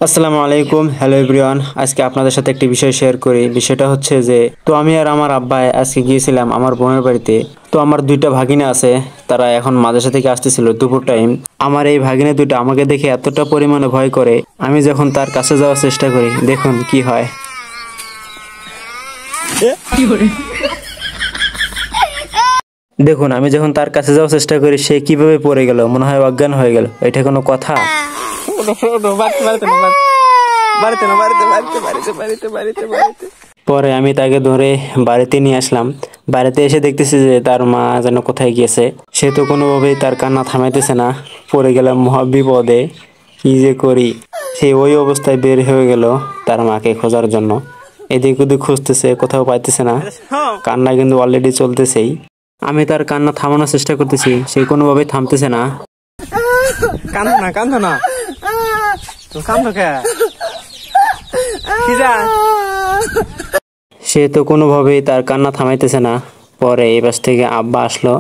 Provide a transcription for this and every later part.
আসসালামু আলাইকুম, hello everyone. আজকে আপনাদের সাথে একটি বিষয় শেয়ার করি। বিষয়টা হচ্ছে যে আমি আর আমার আব্বা আজকে গিয়েছিলাম আমার বোনের বাড়িতে। তো আমার দুইটা ভাগিনা আছে, তারা এখন মাদ্রাসা থেকে আসতেছিল দুপুর টাইম। আমার এই ভাগিনা দুইটা আমাকে দেখে এতটা পরিমাণে ভয় করে, আমি যখন তার কাছে যাওয়ার চেষ্টা করি, দেখুন কি হয়। দেখুন আমি যখন তার কাছে যাওয়ার চেষ্টা করি, সে কিভাবে পড়ে গেল, মনে হয় অজ্ঞান হয়ে গেল। এটা কোনো কথা? পরে আমি তাকে ধরে বাড়িতে নিয়ে আসলাম। বাড়িতে এসে দেখতেছি যে তার মা যেন কোথায় গিয়েছে। সে তো কোনোভাবেই তার কান্না থামাইতেছে না। পড়ে গেলাম মহা বিপদে, কি যে করি। সে ওই অবস্থায় বের হয়ে গেল তার মাকে খোঁজার জন্য। এদিক ওদিক খুঁজতেছে, কোথাও পাইতেছে না। কান্না কিন্তু অলরেডি চলতেছেই। আমি তার কান্না থামানোর চেষ্টা করতেছি, সে কোনোভাবেই থামতেছে না। কান্দো না সে তো কোনোভাবেই তার কান্না থামাইতেছে না। পরে এই পাশ থেকে আব্বা আসলো।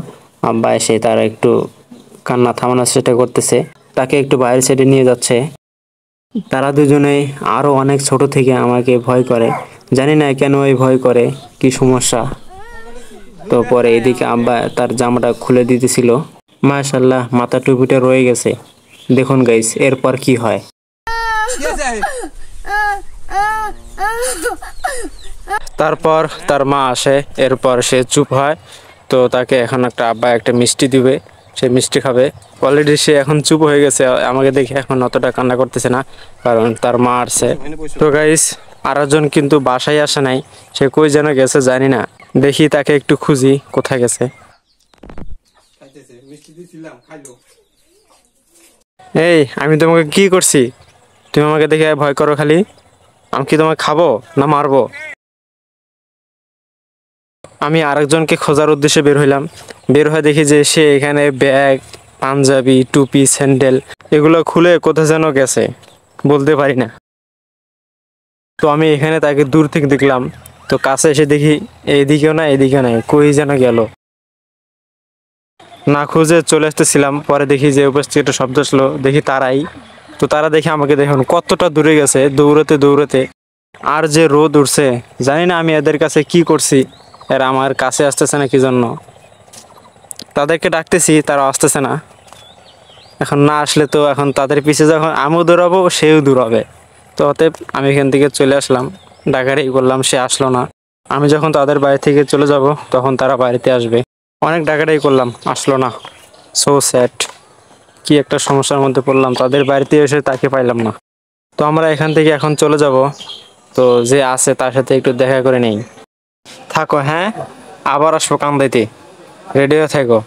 আব্বা এসে তার একটু কান্না থামানোর চেষ্টা করতেছে, তাকে একটু বাইরের সাইডে নিয়ে যাচ্ছে। তারা দুজনেই আরো অনেক ছোট থেকে আমাকে ভয় করে, জানি না কেন এই ভয় করে, কি সমস্যা। তো পরে এদিকে আব্বা তার জামাটা খুলে দিতেছিল। মাশাআল্লাহ, মাথা টুপিটা রয়ে গেছে। দেখুন গাইস, এরপর কি হয়। তারপর তার মা আসে, এরপর সে চুপ হয়। তো তাকে এখন আব্বা একটা মিষ্টি দিবে, সে মিষ্টি খাবে। অলরেডি সে এখন চুপ হয়ে গেছে, আমাকে দেখে এখন অতটা কান্না করতেছে না, কারণ তার মা আসছে। তো গাইস, আরেকজন কিন্তু বাসায় আসে নাই, সে কই যেন গেছে জানি না। দেখি তাকে একটু খুঁজি, কোথায় গেছে। এই, আমি তোমাকে কি করছি? তুমি আমাকে দেখে ভয় করো খালি। আমি কি তোমাকে খাবো না মারবো? আমি আরেকজনকে খোঁজার উদ্দেশ্যে বের হইলাম। বের হয়ে দেখি যে সে এখানে ব্যাগ, পাঞ্জাবি, টুপি, স্যান্ডেল এগুলো খুলে কোথায় যেন গেছে, বলতে পারি না। তো আমি এখানে তাকে দূর থেকে দেখলাম, তো কাছে এসে দেখি এইদিকেও না এদিকেও নাই, কই যেন গেল। না খুঁজে চলে আসতেছিলাম, পরে দেখি যে উপস্থিত একটা শব্দ আসলো, দেখি তারাই। তো তারা দেখি আমাকে দেখুন কতটা দূরে গেছে, দৌড়াতে দৌড়াতে। আর যে রোদ উঠছে, জানি না আমি এদের কাছে কি করছি, এরা আমার কাছে আসতেছে না কি জন্য। তাদেরকে ডাকতেছি, তারা আসতেছে না। এখন না আসলে তো এখন তাদের পিছে যখন আমিও দৌড়াবো, সেও দৌড়াবে। তো অতএব আমি এখান থেকে চলে আসলাম, ডাকাডাকি করলাম, সে আসলো না। আমি যখন তাদের বাড়ি থেকে চলে যাব, তখন তারা বাড়িতে আসবে। অনেক ডাকাডাকি করলাম, আসলো না। সো স্যাড, কি একটা সমস্যার মধ্যে পড়লাম, তাদের বাড়িতে এসে তাকে পাইলাম না। তো আমরা এখান থেকে এখন চলে যাব। তো যে আছে তার সাথে একটু দেখা করে নেই। থাকো, হ্যাঁ, আবার আসবো কান্দাইতে, রেডিও থাকো।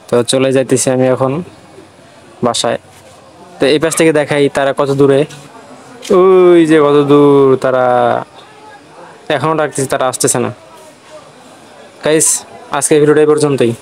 তো চলে যাইতেছি আমি এখন বাসায়। তো এই পাশ থেকে দেখাই তারা কত দূরে, ওই যে কত দূর তারা। এখনো ডাকতেছি, তারা আসতেছে না। গাইস, আজকে ভিডিওটা এই পর্যন্তই।